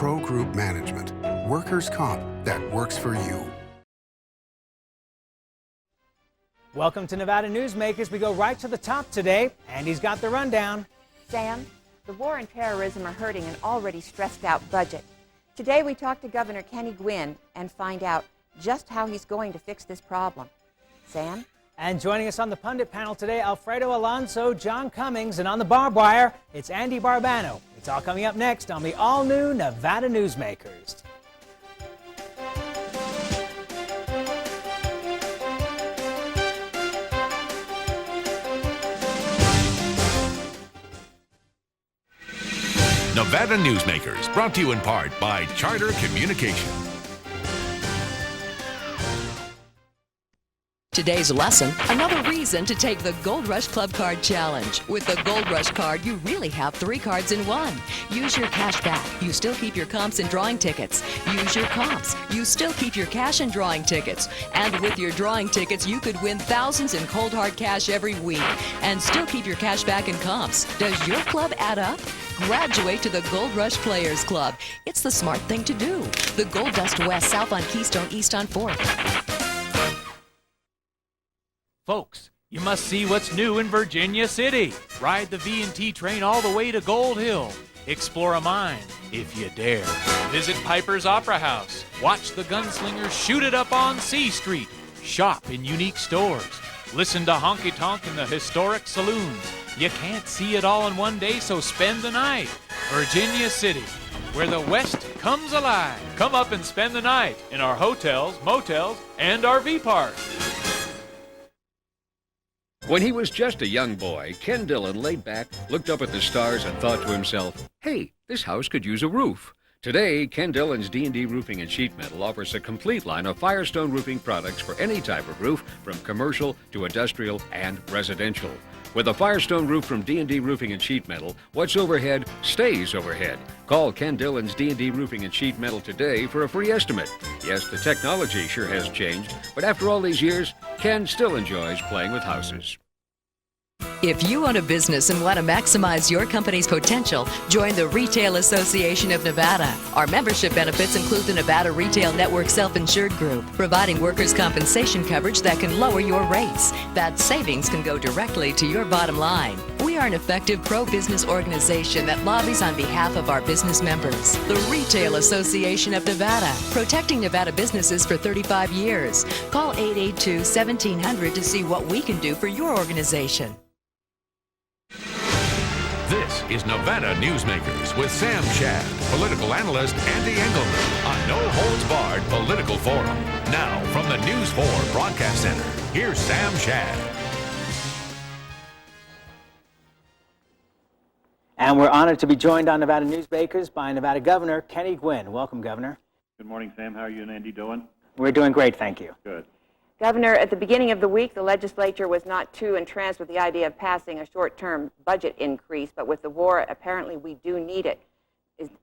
Pro Group Management. Workers' comp that works for you. Welcome to Nevada Newsmakers. We go right to the top today, and he's got the rundown. Sam, the war and terrorism are hurting an already stressed out budget. Today we talk to Governor Kenny Guinn and find out just how he's going to fix this problem. Sam? And joining us on the pundit panel today, Alfredo, Alonso, John Cummings, and on the barbed wire, it's Ande Barbano. It's all coming up next on the all-new Nevada Newsmakers. Nevada Newsmakers, brought to you in part by Charter Communication. Today's lesson, another reason to take the Gold Rush Club Card Challenge. With the Gold Rush Card, you really have 3 cards in one. Use your cash back. You still keep your comps and drawing tickets. Use your comps. You still keep your cash and drawing tickets. And with your drawing tickets, you could win thousands in cold hard cash every week and still keep your cash back and comps. Does your club add up? Graduate to the Gold Rush Players Club. It's the smart thing to do. The Gold Dust West, south on Keystone, east on 4th. Folks, you must see what's new in Virginia City. Ride the V&T train all the way to Gold Hill. Explore a mine, if you dare. Visit Piper's Opera House. Watch the gunslingers shoot it up on C Street. Shop in unique stores. Listen to honky tonk in the historic saloons. You can't see it all in one day, so spend the night. Virginia City, where the West comes alive. Come up and spend the night in our hotels, motels, and RV parks. When he was just a young boy, Ken Dillon laid back, looked up at the stars, and thought to himself, hey, this house could use a roof. Today, Ken Dillon's D&D Roofing and Sheet Metal offers a complete line of Firestone roofing products for any type of roof, from commercial to industrial and residential. With a Firestone roof from D&D Roofing and Sheet Metal, what's overhead stays overhead. Call Ken Dillon's D&D Roofing and Sheet Metal today for a free estimate. Yes, the technology sure has changed, but after all these years, Ken still enjoys playing with houses. If you own a business and want to maximize your company's potential, join the Retail Association of Nevada. Our membership benefits include the Nevada Retail Network Self-Insured Group, providing workers' compensation coverage that can lower your rates. That savings can go directly to your bottom line. We are an effective pro-business organization that lobbies on behalf of our business members. The Retail Association of Nevada, protecting Nevada businesses for 35 years. Call 882-1700 to see what we can do for your organization. This is Nevada Newsmakers with Sam Shad, political analyst Ande Engelman on No Holds Barred Political Forum. Now, from the News 4 Broadcast Center, here's Sam Shad. And we're honored to be joined on Nevada Newsmakers by Nevada Governor Kenny Guinn. Welcome, Governor. Good morning, Sam. How are you and Andy doing? We're doing great, thank you. Good. Governor, at the beginning of the week, the legislature was not too entranced with the idea of passing a short-term budget increase, but with the war, apparently we do need it.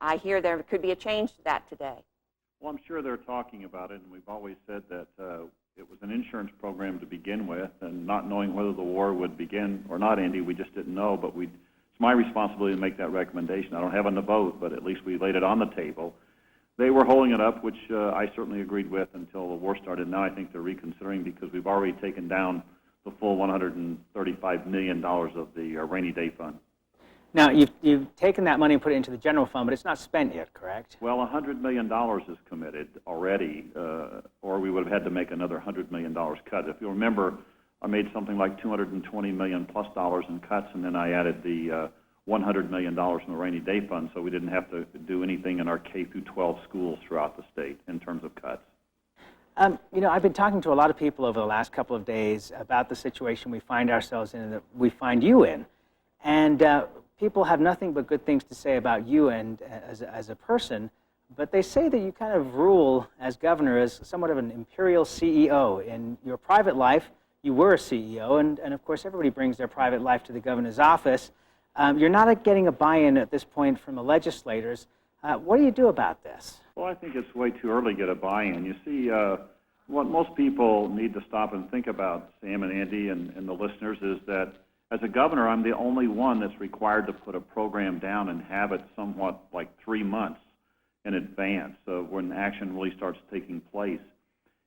I hear there could be a change to that today. Well, I'm sure they're talking about it, and we've always said that it was an insurance program to begin with, and not knowing whether the war would begin or not, Andy, we just didn't know, but it's my responsibility to make that recommendation. I don't have on the vote, but at least we laid it on the table. They were holding it up, which I certainly agreed with until the war started. Now I think they're reconsidering because we've already taken down the full $135 million of the rainy day fund. Now, you've taken that money and put it into the general fund, but it's not spent yet, correct? Well, $100 million is committed already, or we would have had to make another $100 million cut. If you remember, I made something like $220 million plus dollars in cuts, and then I added the $100 million from the rainy day fund, so we didn't have to do anything in our K through 12 schools throughout the state in terms of cuts. You know, I've been talking to a lot of people over the last couple of days about the situation we find ourselves in, that we find you in, and people have nothing but good things to say about you and as a person, but they say that you kind of rule as governor as somewhat of an imperial CEO. In your private life, you were a CEO, and of course everybody brings their private life to the governor's office. You're not getting a buy-in at this point from the legislators. What do you do about this? Well, I think it's way too early to get a buy-in. You see, what most people need to stop and think about, Sam and Andy and the listeners, is that as a governor, I'm the only one that's required to put a program down and have it somewhat like 3 months. in advance when action really starts taking place.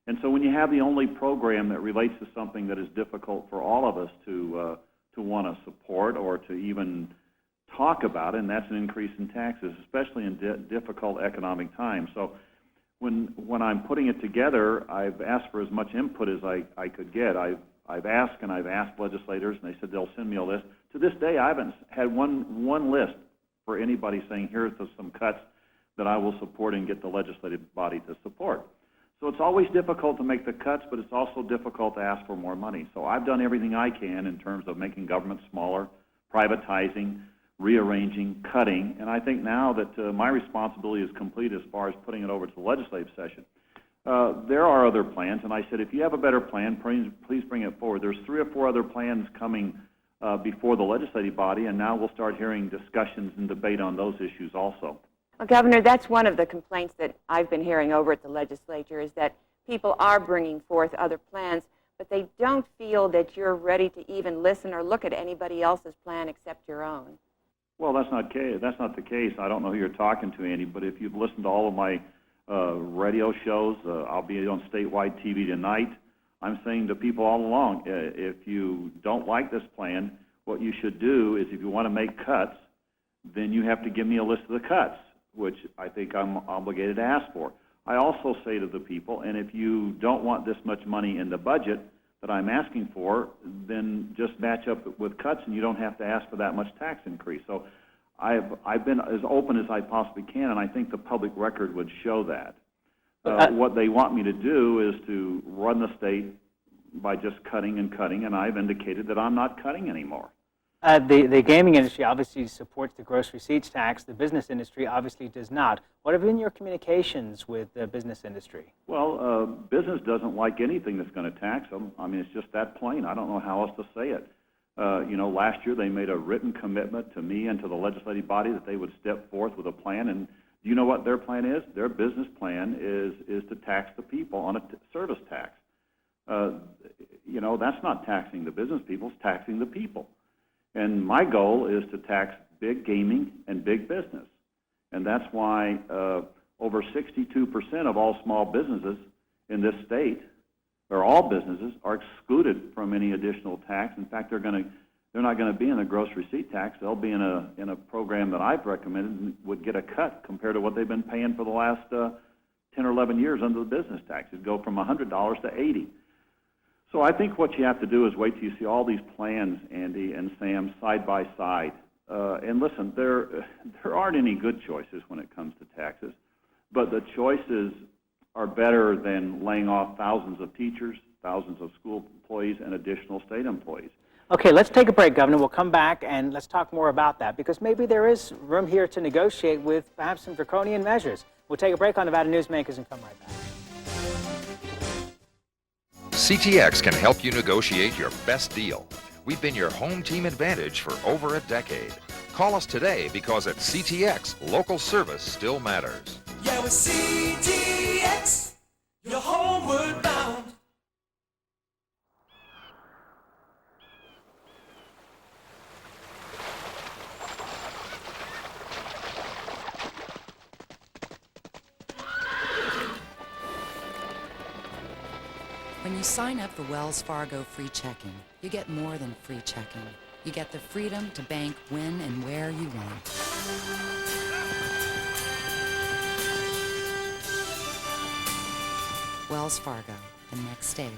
And so when you have the only program that relates to something that is difficult for all of us to want to support or to even talk about, and that's an increase in taxes, especially in difficult economic times. So when I'm putting it together, I've asked for as much input as I could get. I've asked legislators, and they said they'll send me a list. To this day, I haven't had one list for anybody saying, here's some cuts that I will support and get the legislative body to support. So it's always difficult to make the cuts, but it's also difficult to ask for more money. So I've done everything I can in terms of making government smaller, privatizing, rearranging, cutting, and I think now that my responsibility is complete as far as putting it over to the legislative session. There are other plans, and I said, if you have a better plan, please bring it forward. There's 3 or 4 other plans coming before the legislative body, and now we'll start hearing discussions and debate on those issues also. Well, Governor, that's one of the complaints that I've been hearing over at the legislature is that people are bringing forth other plans, but they don't feel that you're ready to even listen or look at anybody else's plan except your own. Well, that's not the case. I don't know who you're talking to, Andy, but if you've listened to all of my radio shows, I'll be on statewide TV tonight. I'm saying to people all along, if you don't like this plan, what you should do is if you want to make cuts, then you have to give me a list of the cuts, which I think I'm obligated to ask for. I also say to the people, and if you don't want this much money in the budget that I'm asking for, then just match up with cuts and you don't have to ask for that much tax increase. So I've been as open as I possibly can, and I think the public record would show that. What they want me to do is to run the state by just cutting and cutting, and I've indicated that I'm not cutting anymore. The gaming industry obviously supports the gross receipts tax. The business industry obviously does not. What have been your communications with the business industry? Well, business doesn't like anything that's going to tax them. I mean, it's just that plain. I don't know how else to say it. Last year they made a written commitment to me and to the legislative body that they would step forth with a plan. And do you know what their plan is? Their business plan is to tax the people on a service tax. That's not taxing the business people. It's taxing the people. And my goal is to tax big gaming and big business. And that's why over 62% of all small businesses in this state, or all businesses, are excluded from any additional tax. In fact, they're not going to be in a gross receipt tax. They'll be in a program that I've recommended and would get a cut compared to what they've been paying for the last 10 or 11 years under the business tax. It'd go from $100 to $80. So I think what you have to do is wait till you see all these plans, Andy and Sam, side by side. And listen, there aren't any good choices when it comes to taxes, but the choices are better than laying off thousands of teachers, thousands of school employees, and additional state employees. Okay, let's take a break, Governor. We'll come back and let's talk more about that, because maybe there is room here to negotiate with perhaps some draconian measures. We'll take a break on Nevada Newsmakers and come right back. CTX can help you negotiate your best deal. We've been your home team advantage for over a decade. Call us today, because at CTX, local service still matters. Yeah, with CTX, you're homeward bound. When you sign up for Wells Fargo Free Checking, you get more than free checking. You get the freedom to bank when and where you want. Wells Fargo, the next stage.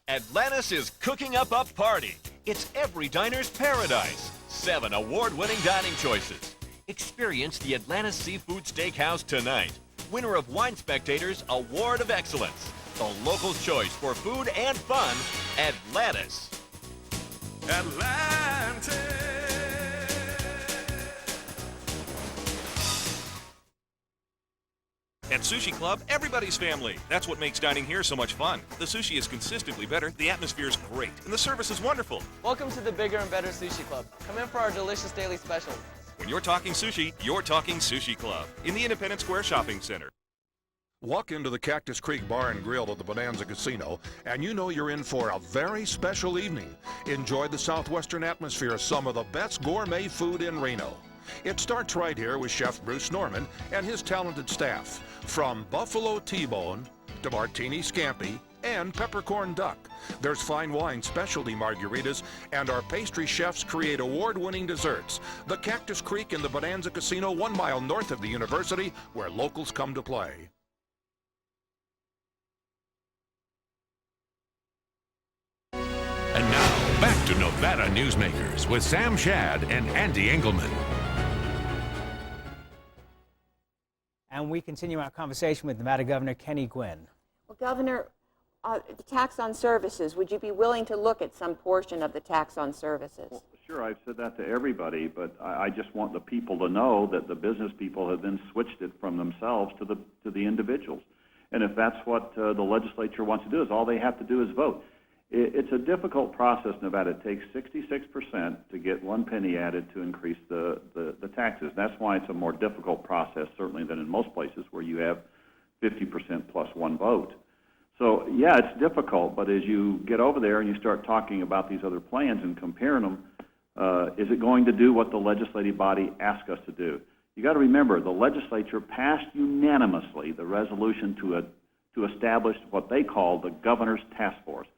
Atlantis is cooking up a party. It's every diner's paradise. 7 award-winning dining choices. Experience the Atlantis Seafood Steakhouse tonight. Winner of Wine Spectator's Award of Excellence. The local choice for food and fun, Atlantis. Atlantis. At Sushi Club, everybody's family. That's what makes dining here so much fun. The sushi is consistently better, the atmosphere is great, and the service is wonderful. Welcome to the bigger and better Sushi Club. Come in for our delicious daily specials. When you're talking sushi, you're talking Sushi Club in the Independence Square Shopping Center. Walk into the Cactus Creek Bar and Grill at the Bonanza Casino, and you know you're in for a very special evening. Enjoy the southwestern atmosphere of some of the best gourmet food in Reno. It starts right here with Chef Bruce Norman and his talented staff. From buffalo T-bone to martini scampi and peppercorn duck. There's fine wine, specialty margaritas, and our pastry chefs create award-winning desserts. The Cactus Creek in the Bonanza Casino, 1 mile north of the university, where locals come to play. And now, back to Nevada Newsmakers with Sam Shad and Ande Engelman. And we continue our conversation with Nevada Governor Kenny Guinn. Well, Governor, the tax on services, would you be willing to look at some portion of the tax on services? Well, sure, I've said that to everybody, but I just want the people to know that the business people have then switched it from themselves to the individuals. And if that's what the legislature wants to do, is all they have to do is vote. It's a difficult process, Nevada. It takes 66% to get 1 penny added to increase the taxes. That's why it's a more difficult process, certainly, than in most places where you have 50% plus 1 vote. So, yeah, it's difficult, but as you get over there and you start talking about these other plans and comparing them, is it going to do what the legislative body asked us to do? You got to remember, the legislature passed unanimously the resolution to establish what they call the governor's task force.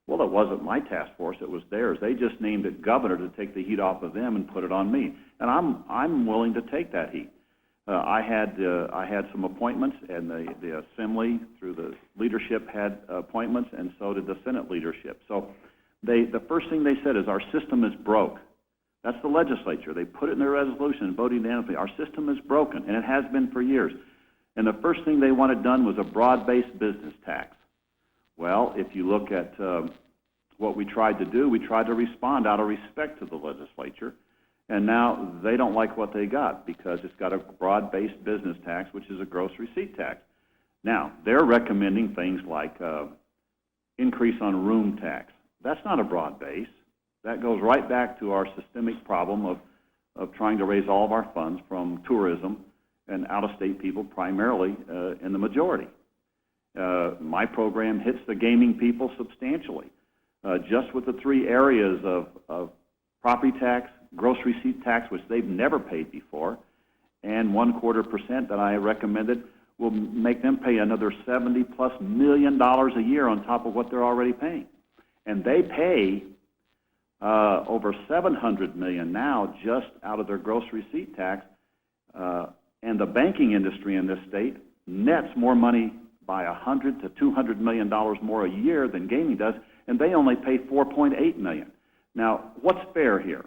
Well, it wasn't my task force, it was theirs. They just named it governor to take the heat off of them and put it on me. And I'm willing to take that heat. I had some appointments, and the Assembly, through the leadership, had appointments, and so did the Senate leadership. So the first thing they said is our system is broke. That's the legislature. They put it in their resolution and voted unanimously. Our system is broken, and it has been for years. And the first thing they wanted done was a broad-based business tax. Well, if you look at what we tried to do, we tried to respond out of respect to the legislature, and now they don't like what they got because it's got a broad-based business tax, which is a gross receipt tax. Now, they're recommending things like increase on room tax. That's not a broad base. That goes right back to our systemic problem of trying to raise all of our funds from tourism and out-of-state people, primarily in the majority. My program hits the gaming people substantially. Just with the 3 areas of property tax, gross receipt tax, which they've never paid before, and 1/4% that I recommended will make them pay another $70+ million a year on top of what they're already paying. And they pay over $700 million now just out of their gross receipt tax. And the banking industry in this state nets more money by $100 to $200 million more a year than gaming does, and they only pay $4.8 million. Now, what's fair here?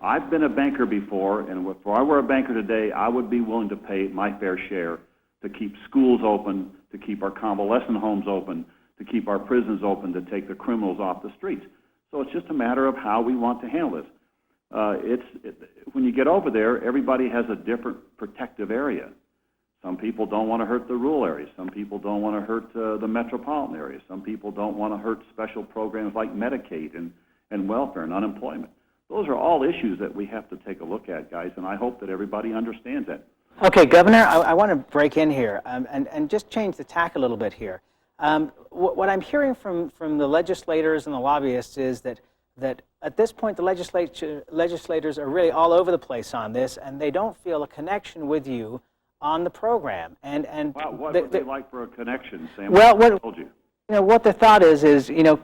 I've been a banker before, and if I were a banker today, I would be willing to pay my fair share to keep schools open, to keep our convalescent homes open, to keep our prisons open, to take the criminals off the streets. So it's just a matter of how we want to handle this. When you get over there, everybody has a different protective area. Some people don't want to hurt the rural areas. Some people don't want to hurt the metropolitan areas. Some people don't want to hurt special programs like Medicaid and welfare and unemployment. Those are all issues that we have to take a look at, guys, and I hope that everybody understands that. Okay, Governor, I want to break in here and just change the tack a little bit here. What I'm hearing from the legislators and the lobbyists is that at this point the legislators are really all over the place on this, and they don't feel a connection with you on the program. Well, what would they like for a connection, Sam? Well, I told you. You know, what the thought is,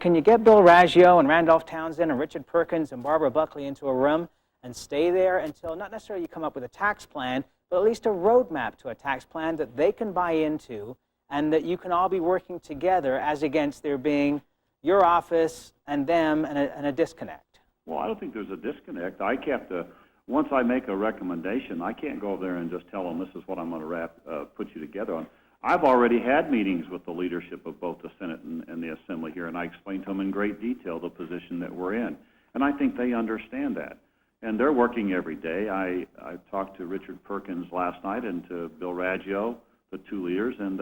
can you get Bill Raggio and Randolph Townsend and Richard Perkins and Barbara Buckley into a room and stay there until not necessarily you come up with a tax plan, but at least a roadmap to a tax plan that they can buy into and that you can all be working together as against there being your office and them and a disconnect? Well, I don't think there's a disconnect. I have to, once I make a recommendation, I can't go over there and just tell them this is what I'm going to put you together on. I've already had meetings with the leadership of both the Senate and the Assembly here, and I explained to them in great detail the position that we're in. And I think they understand that. And they're working every day. I talked to Richard Perkins last night and to Bill Raggio, the 2 leaders, and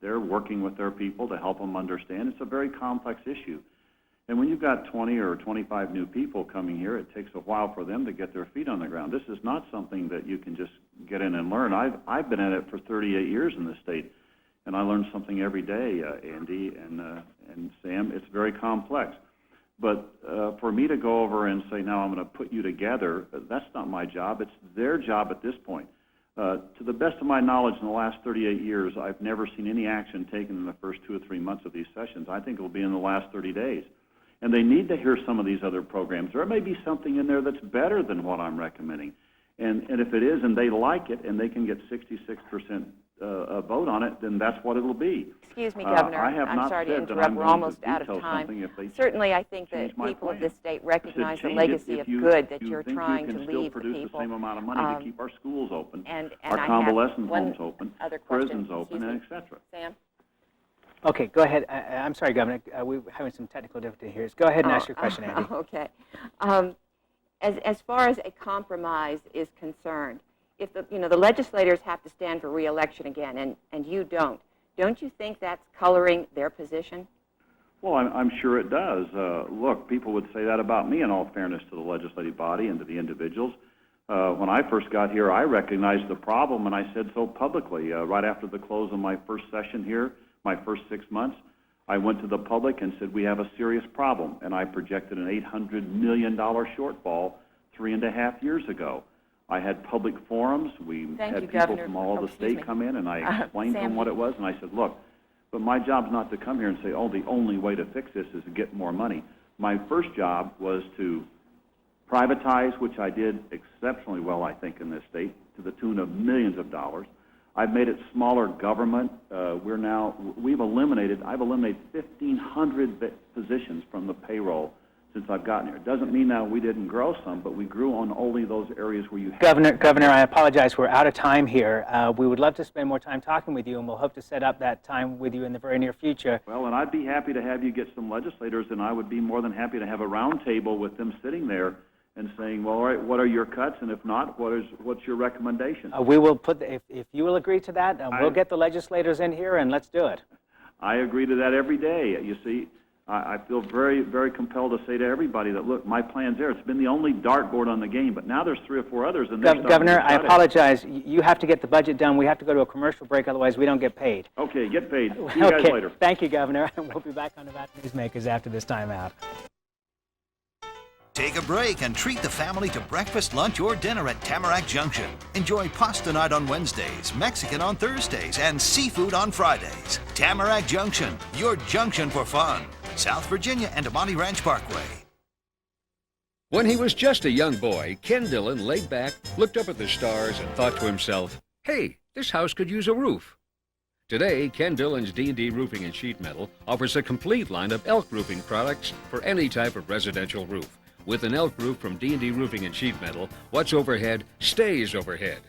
they're working with their people to help them understand. It's a very complex issue. And when you've got 20 or 25 new people coming here, it takes a while for them to get their feet on the ground. This is not something that you can just get in and learn. I've been at it for 38 years in the state, and I learn something every day, Andy and Sam. It's very complex. But for me to go over and say, now I'm going to put you together, that's not my job. It's their job at this point. To the best of my knowledge, in the last 38 years, I've never seen any action taken in the first 2 or 3 months of these sessions. I think it will be in the last 30 days. And they need to hear some of these other programs. There may be something in there that's better than what I'm recommending. And if it is and they like it and they can get 66% vote on it, then that's what it'll be. Excuse me, Governor. I have I'm not sorry to said that interrupt. I'm We're going almost to out of veto time. something if they Certainly, I think that change my people of plan. this state recognize the Change it legacy if of you- good that you you're think trying you to can still leave the produce people. the same amount of money to keep our schools open, and our I have convalescent one homes open, other question. prisons open, Excuse me. etc. Sam? Okay, go ahead. I'm sorry, Governor. We're having some technical difficulty here. Go ahead and ask your question, Andy. Okay. As far as a compromise is concerned, if the legislators have to stand for re-election again, and you don't you think that's coloring their position? Well, I'm sure it does. Look, people would say that about me, in all fairness to the legislative body and to the individuals. When I first got here, I recognized the problem, and I said so publicly. Right after the close of my first session here, my first 6 months, I went to the public and said, we have a serious problem, and I projected an $800 million shortfall 3.5 years ago. I had public forums. We had people Governor. from all over the state come in, and I explained to Sam. them what it was, and I said, look, but my job's not to come here and say, oh, the only way to fix this is to get more money. My first job was to privatize, which I did exceptionally well, I think, in this state, to the tune of millions of dollars. I've made it smaller government. I've eliminated 1,500 positions from the payroll since I've gotten here. It doesn't mean now we didn't grow some, but we grew on only those areas where you have. Governor, I apologize. We're out of time here. We would love to spend more time talking with you, and we'll hope to set up that time with you in the very near future. Well, and I'd be happy to have you get some legislators, and I would be more than happy to have a round table with them sitting there and saying, well, all right, what are your cuts, and if not, what's your recommendation? We will put, if you will agree to that, we'll get the legislators in here, and let's do it. I agree to that every day. You see, I feel very, very compelled to say to everybody that, look, my plan's there. It's been the only dartboard on the game, but now there's 3 or 4 others. And Governor, I apologize. You have to get the budget done. We have to go to a commercial break, otherwise we don't get paid. Okay, get paid. See you guys later. Thank you, Governor. We'll be back on Nevada Newsmakers after this timeout. Take a break and treat the family to breakfast, lunch, or dinner at Tamarack Junction. Enjoy pasta night on Wednesdays, Mexican on Thursdays, and seafood on Fridays. Tamarack Junction, your junction for fun. South Virginia and Amani Ranch Parkway. When he was just a young boy, Ken Dillon laid back, looked up at the stars, and thought to himself, hey, this house could use a roof. Today, Ken Dillon's D&D Roofing and Sheet Metal offers a complete line of elk roofing products for any type of residential roof. With an elk roof from D&D Roofing and Sheet Metal, what's overhead stays overhead.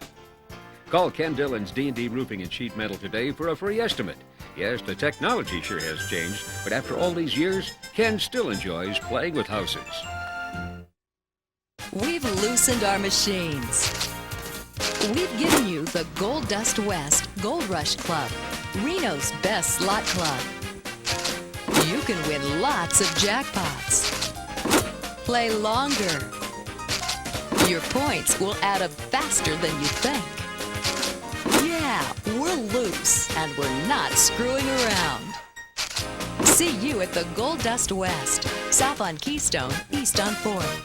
Call Ken Dillon's D&D Roofing and Sheet Metal today for a free estimate. Yes, the technology sure has changed, but after all these years, Ken still enjoys playing with houses. We've loosened our machines. We've given you the Gold Dust West Gold Rush Club, Reno's best slot club. You can win lots of jackpots. Play longer. Your points will add up faster than you think. Yeah, we're loose and we're not screwing around. See you at the Gold Dust West, south on Keystone, east on 4th.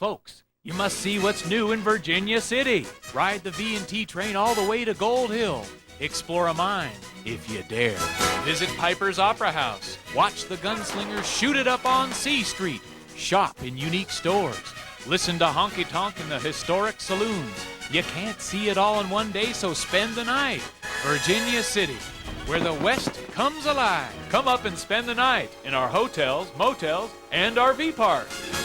Folks, you must see what's new in Virginia City. Ride the V&T train all the way to Gold Hill. Explore a mine, if you dare. Visit Piper's Opera House. Watch the gunslingers shoot it up on C Street. Shop in unique stores. Listen to honky tonk in the historic saloons. You can't see it all in one day, so spend the night. Virginia City, where the West comes alive. Come up and spend the night in our hotels, motels, and RV parks.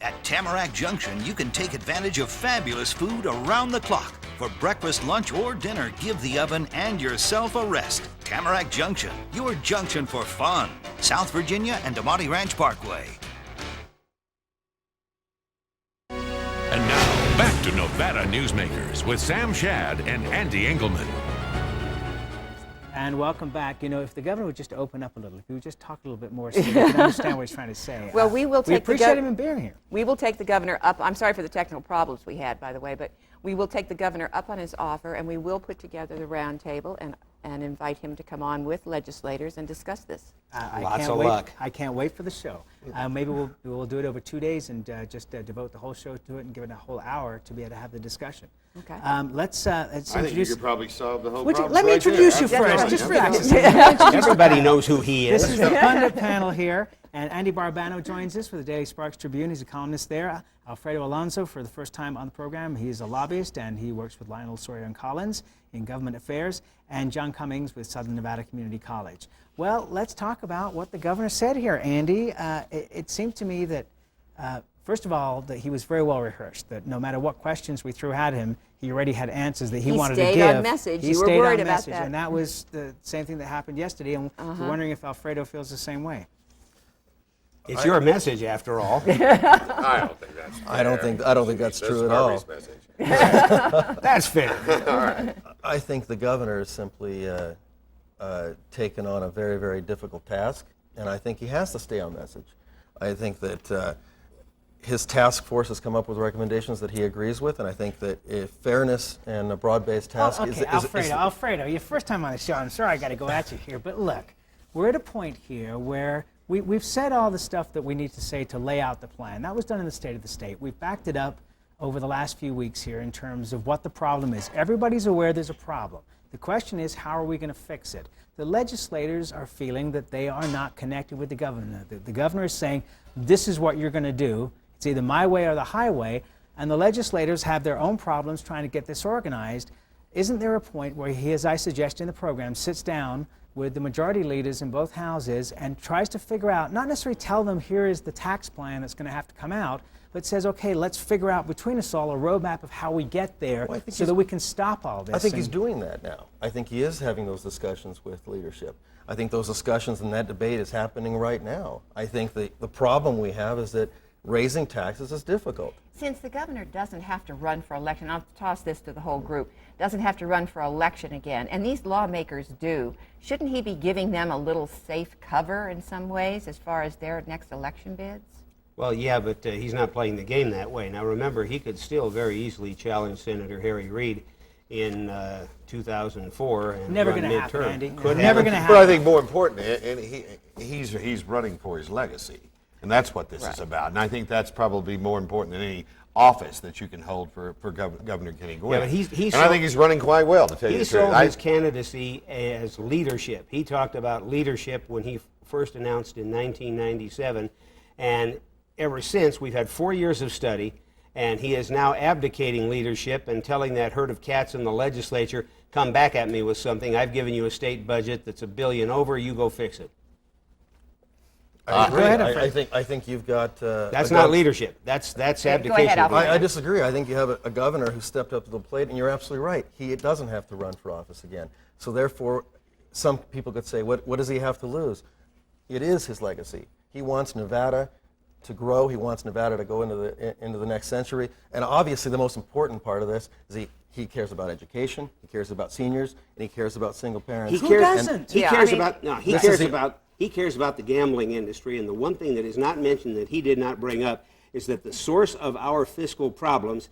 At Tamarack Junction, you can take advantage of fabulous food around the clock. For breakfast, lunch, or dinner, give the oven and yourself a rest. Tamarack Junction, your junction for fun. South Virginia and Amani Ranch Parkway. And now, back to Nevada Newsmakers with Sam Shad and Ande Engelman. And welcome back. You know, if the governor would just open up a little, if he would just talk a little bit more so we can understand what he's trying to say. Well, we will take we appreciate him being here. We will take the governor up. I'm sorry for the technical problems we had, by the way, but we will take the governor up on his offer, and we will put together the roundtable and invite him to come on with legislators and discuss this. Lots of luck. I can't wait for the show. Maybe we'll do it over 2 days and just devote the whole show to it and give it a whole hour to be able to have the discussion. Okay. Let's I think introduce. you could probably solve the whole Would you, problem. let me right introduce there. you first. Absolutely. Just relax a second. Everybody knows who he is. This is the Pundit panel here, and Ande Barbano joins us for the Daily Sparks Tribune. He's a columnist there. Alfredo Alonso, for the first time on the program, he is a lobbyist, and he works with Lionel, Sawyer, and Collins in government affairs, and John Cummings with Southern Nevada Community College. Well, let's talk about what the governor said here, Ande. It seemed to me that, first of all, that he was very well rehearsed, that no matter what questions we threw at him, he already had answers that he wanted to give. He stayed on message. You were worried about that. And that was the same thing that happened yesterday, and we're wondering if Alfredo feels the same way. It's your message, after all. I don't think that's fair. I don't think that's true at Harvey's all. message. That's fair. All right. I think the governor has simply taken on a very, very difficult task, and I think he has to stay on message. I think that his task force has come up with recommendations that he agrees with, and I think that if fairness and a broad-based task Alfredo, your first time on the show. I'm sorry I got to go at you here, but look, we're at a point here where we've said all the stuff that we need to say to lay out the plan. That was done in the State of the State. We've backed it up over the last few weeks here in terms of what the problem is. Everybody's aware there's a problem. The question is, how are we going to fix it? The legislators are feeling that they are not connected with the governor. The governor is saying, this is what you're going to do. It's either my way or the highway. And the legislators have their own problems trying to get this organized. Isn't there a point where he, as I suggest in the program, sits down with the majority leaders in both houses and tries to figure out, not necessarily tell them here is the tax plan that's going to have to come out, but says, okay, let's figure out between us all a roadmap of how we get there so that we can stop all this. I think he's doing that now. I think he is having those discussions with leadership. I think those discussions and that debate is happening right now. I think the problem we have is that raising taxes is difficult. Since the governor doesn't have to run for election, I'll toss this to the whole group, doesn't have to run for election again, and these lawmakers do, shouldn't he be giving them a little safe cover in some ways as far as their next election bids? Well, yeah, but he's not playing the game that way. Now, remember, he could still very easily challenge Senator Harry Reid in 2004 and never run going to happen, midterm. Andy. Never going to happen. But I think more important, and he's running for his legacy, and that's what this is about. And I think that's probably more important than any office that you can hold for Governor Kenny Guinn. Yeah, but I think he's running quite well, to tell you the truth. He sold his candidacy as leadership. He talked about leadership when he first announced in 1997, and ever since, we've had 4 years of study, and he is now abdicating leadership and telling that herd of cats in the legislature, come back at me with something. I've given you a state budget that's $1 billion over. You go fix it. I agree. Go ahead, I think you've got... that's not leadership. That's abdication. Go ahead, I disagree. I think you have a governor who stepped up to the plate, and you're absolutely right. He doesn't have to run for office again. So therefore, some people could say, what does he have to lose? It is his legacy. He wants Nevada to grow. He wants Nevada to go into the next century. And obviously, the most important part of this is he cares about education, he cares about seniors, and he cares about single parents. Who doesn't? He cares about the gambling industry, and the one thing that is not mentioned that he did not bring up is that the source of our fiscal problems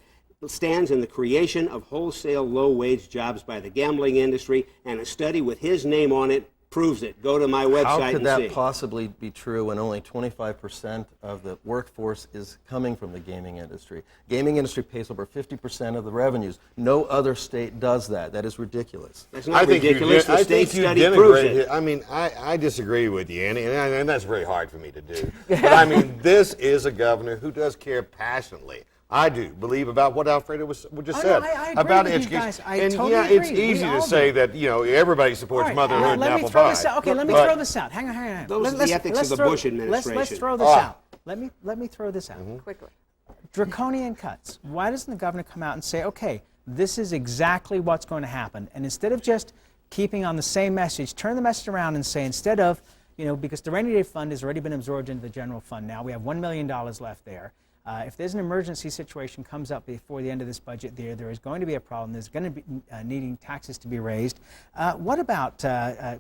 stands in the creation of wholesale low-wage jobs by the gambling industry, and a study with his name on it proves it. Go to my website and see. How could that possibly be true when only 25% of the workforce is coming from the gaming industry? Gaming industry pays over 50% of the revenues. No other state does that. That is ridiculous. That's not ridiculous. The state study proves it. I mean, I disagree with you, Andy, and that's very hard for me to do. But I mean, this is a governor who does care passionately. I do believe about what Alfredo just said I about agree with education. you guys. I and totally yeah, agree. it's easy We to all say do. that everybody supports motherhood and apple pie. Let me throw this out. Hang on. Those are the ethics of the Bush administration. Let's throw this out. Let me throw this out. Quickly. Draconian cuts. Why doesn't the governor come out and say, okay, this is exactly what's going to happen, and instead of just keeping on the same message, turn the message around and say, instead of, because the rainy day fund has already been absorbed into the general fund now, we have $1 million left there. If there's an emergency situation comes up before the end of this budget year, there is going to be a problem. There's going to be needing taxes to be raised. What about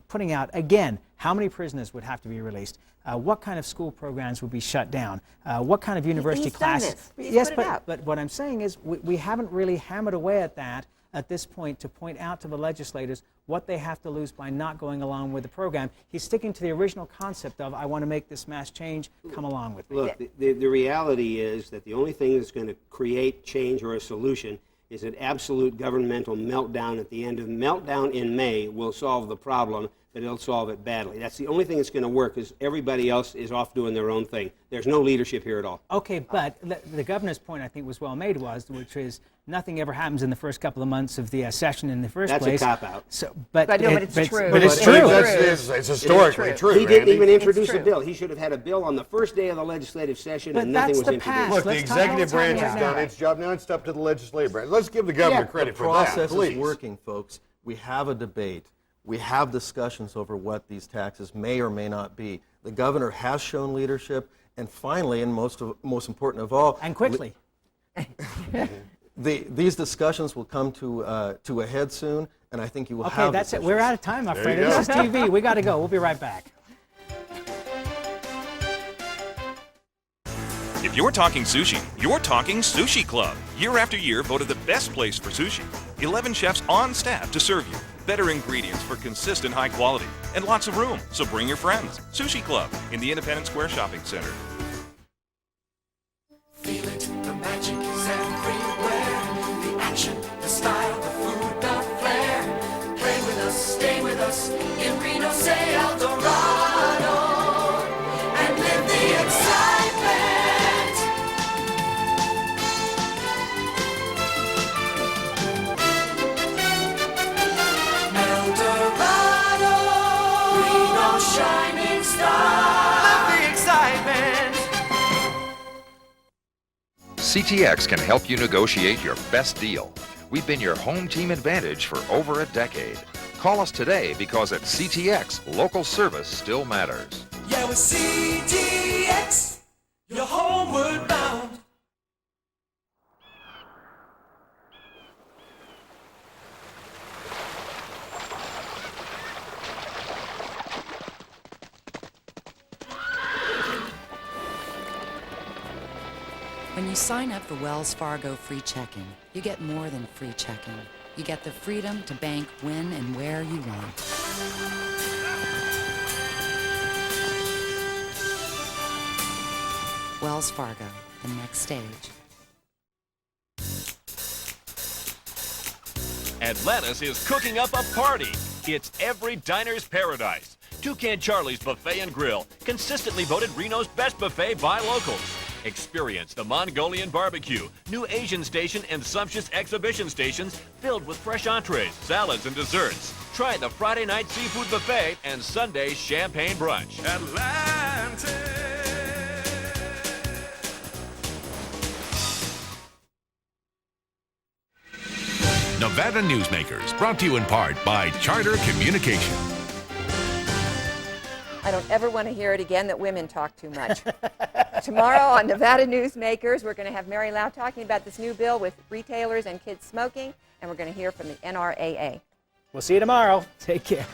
putting out, again, how many prisoners would have to be released? What kind of school programs would be shut down? What kind of university classes? Yes, but what I'm saying is we haven't really hammered away at that at this point to point out to the legislators what they have to lose by not going along with the program. He's sticking to the original concept of, I want to make this mass change, come along with me. Look, the reality is that the only thing that's going to create change or a solution is an absolute governmental meltdown at the end. And the meltdown in May will solve the problem, but it'll solve it badly. That's the only thing that's going to work, is everybody else is off doing their own thing. There's no leadership here at all. Okay, but the governor's point, I think, was well made, which is nothing ever happens in the first couple of months of the session in the first place. That's a cop-out. So, but it's true. But it's true. It's historically true. He didn't even introduce a bill. He should have had a bill on the first day of the legislative session, and nothing was introduced. Look, the executive branch has done its job. Now it's up to the legislative branch. Let's give the governor credit for that, The process please. is working, folks. We have a debate. We have discussions over what these taxes may or may not be. The governor has shown leadership, and finally, and most important of all, and quickly, these discussions will come to a head soon, and I think you will have. Okay, that's it. We're out of time, Alfredo. This is TV. We got to go. We'll be right back. If you're talking sushi, you're talking Sushi Club. Year after year voted the best place for sushi. 11 chefs on staff to serve you. Better ingredients for consistent high quality. And lots of room, so bring your friends. Sushi Club in the Independence Square Shopping Center. Feel it, the magic is everywhere. The action, the style, the food, the flair. Play with us, stay with us. In Reno, say El Dorado. And live the excitement. El Dorado. Reno, shining star. Live the excitement. CTX can help you negotiate your best deal. We've been your home team advantage for over a decade. Call us today because at CTX, local service still matters. Yeah, with CTX, you're homeward bound. When you sign up for Wells Fargo free checking, you get more than free checking. You get the freedom to bank when and where you want. Wells Fargo, the next stage. Atlantis is cooking up a party. It's every diner's paradise. Toucan Charlie's Buffet and Grill, consistently voted Reno's best buffet by locals. Experience the Mongolian barbecue, new Asian station, and sumptuous exhibition stations filled with fresh entrees, salads, and desserts. Try the Friday night seafood buffet and Sunday champagne brunch. Atlantis. Nevada Newsmakers, brought to you in part by Charter Communication. I don't ever want to hear it again that women talk too much. Tomorrow on Nevada Newsmakers, we're going to have Mary Lau talking about this new bill with retailers and kids smoking, and we're going to hear from the NRAA. We'll see you tomorrow. Take care.